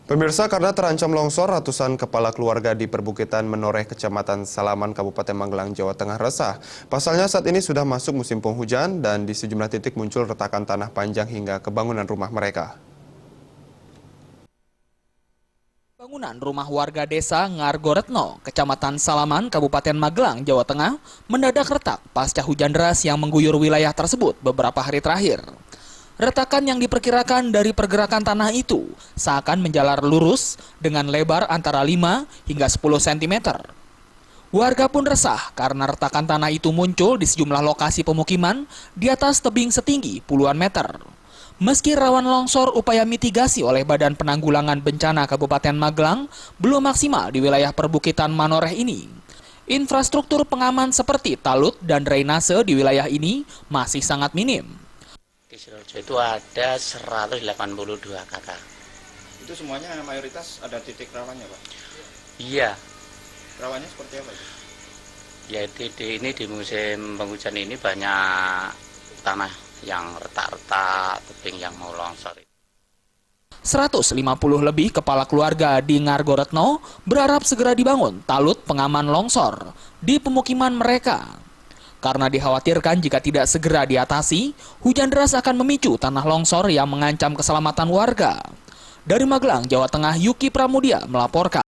Pemirsa, karena terancam longsor, ratusan kepala keluarga di perbukitan Menoreh, Kecamatan Salaman, Kabupaten Magelang, Jawa Tengah resah. Pasalnya saat ini sudah masuk musim penghujan dan di sejumlah titik muncul retakan tanah panjang hingga ke bangunan rumah mereka. Bangunan rumah warga desa Ngargoretno, Kecamatan Salaman, Kabupaten Magelang, Jawa Tengah, mendadak retak pasca hujan deras yang mengguyur wilayah tersebut beberapa hari terakhir. Retakan yang diperkirakan dari pergerakan tanah itu seakan menjalar lurus dengan lebar antara 5 hingga 10 cm. Warga pun resah karena retakan tanah itu muncul di sejumlah lokasi pemukiman di atas tebing setinggi puluhan meter. Meski rawan longsor, upaya mitigasi oleh Badan Penanggulangan Bencana Kabupaten Magelang belum maksimal di wilayah perbukitan Menoreh ini. Infrastruktur pengaman seperti talut dan drainase di wilayah ini masih sangat minim. Di Sidoarjo itu ada 182 kakak. Itu semuanya mayoritas ada titik rawannya, Pak? Iya, Rawannya seperti apa? ya ini di musim penghujan ini banyak tanah yang retak-retak, tebing yang mau longsor. 150 lebih kepala keluarga di Ngargoretno berharap segera dibangun talut pengaman longsor di pemukiman mereka. Karena dikhawatirkan jika tidak segera diatasi, hujan deras akan memicu tanah longsor yang mengancam keselamatan warga. Dari Magelang, Jawa Tengah, Yuki Pramudia melaporkan.